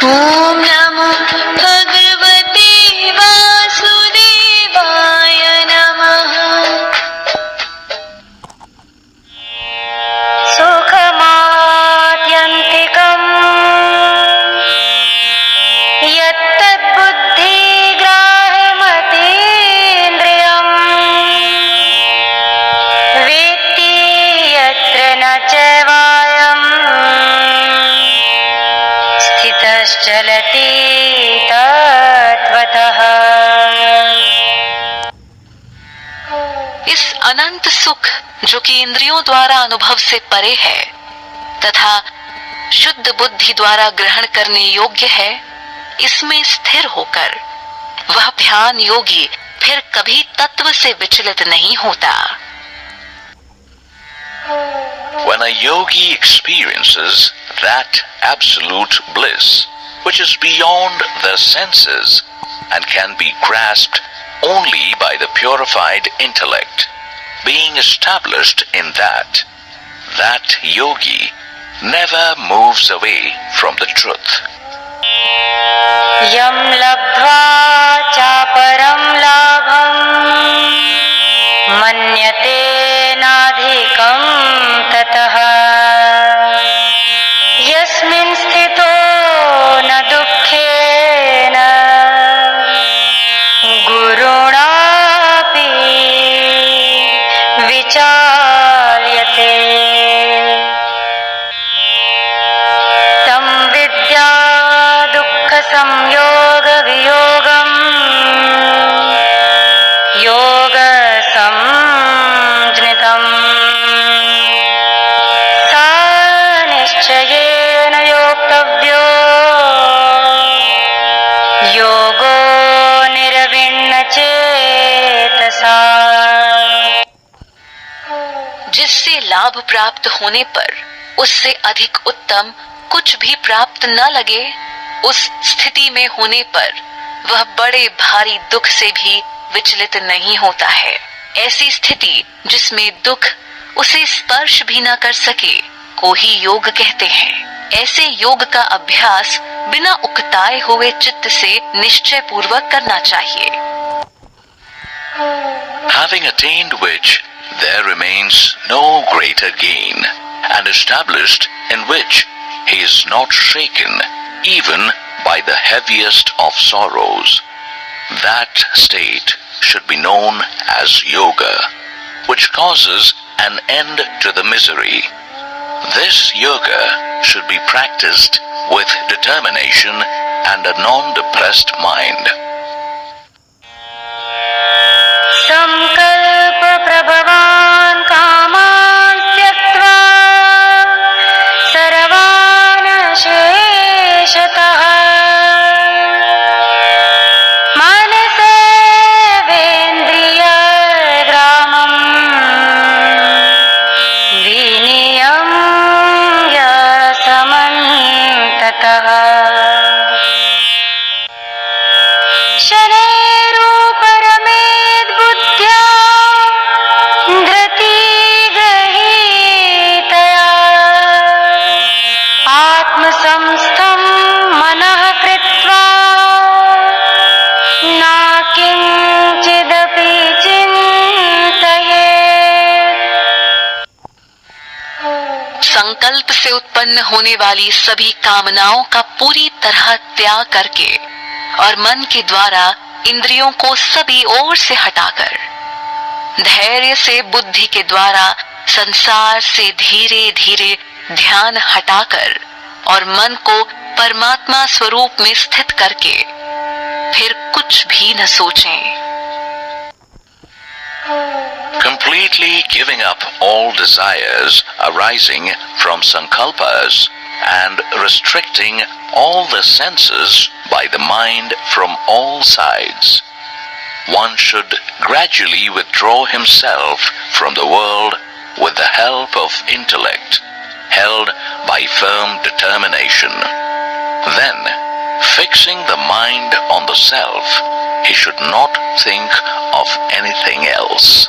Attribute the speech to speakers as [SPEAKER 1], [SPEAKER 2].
[SPEAKER 1] ॐ नमो भगवते वासुदेवाय नमः। सुखमात्यन्तिकम् यत्तद्बुद्धिग्राह्यमतीन्द्रियम् वेत्ति यत्र न च वायम् स्थितश्चलति तत्त्वतः।
[SPEAKER 2] इस अनंत सुख जो कि इंद्रियों द्वारा अनुभव से परे है तथा शुद्ध बुद्धि द्वारा ग्रहण करने योग्य है, इसमें स्थिर होकर वह ध्यान योगी फिर कभी तत्व से विचलित नहीं होता।
[SPEAKER 3] When a yogi experiences that absolute bliss, which is beyond the senses and can be grasped only by the purified intellect, being established in that yogi never moves away from the truth.
[SPEAKER 1] यं लब्ध्वा चापरं लाभं मन्यते नाधिकं ततः यस्मिन् स्थितो न दुःखेन गुरुणापि विचाल्यते तं विद्या दुःखसंयोग वियोगम् योगसंज्ञितम् सा निश्चयेन योक्तव्यो योगो निर्विण्णचेतसा।
[SPEAKER 2] जिससे लाभ प्राप्त होने पर उससे अधिक उत्तम कुछ भी प्राप्त न लगे, उस स्थिति में होने पर वह बड़े भारी दुख से भी विचलित नहीं होता है। ऐसी स्थिति जिसमें दुख उसे स्पर्श भी न कर सके को ही योग कहते हैं। ऐसे योग का अभ्यास बिना उकताए हुए चित्त से निश्चय पूर्वक करना चाहिए।
[SPEAKER 3] Having attained which there remains no greater gain, and established in which he is not shaken even by the heaviest of sorrows, that state should be known as yoga, which causes an end to the misery. This yoga should be practiced with determination and a non-depressed mind.
[SPEAKER 1] संकल्प प्रभवान् कामान् त्यक्त्वा सर्वान् शेषतः मनसेवेन्द्रियग्रामम् विनियम्य समन्ततः शनैरुपरमेद्बुद्ध्या धृतिगृहीतया आत्मसंस्थं मनः कृत्वा न किञ्चिदपि चिन्तयेत्।
[SPEAKER 2] संकल्प से उत्पन्न होने वाली सभी कामनाओं का पूरी तरह त्याग करके और मन के द्वारा इंद्रियों को सभी ओर से हटाकर धैर्य से बुद्धि के द्वारा संसार से धीरे धीरे ध्यान हटाकर और मन को परमात्मा स्वरूप में स्थित करके फिर कुछ भी न सोचें।
[SPEAKER 3] Completely giving up all desires arising from sankalpas and restricting all the senses by the mind from all sides, one should gradually withdraw himself from the world with the help of intellect, held by firm determination. Then, fixing the mind on the self, he should not think of anything else.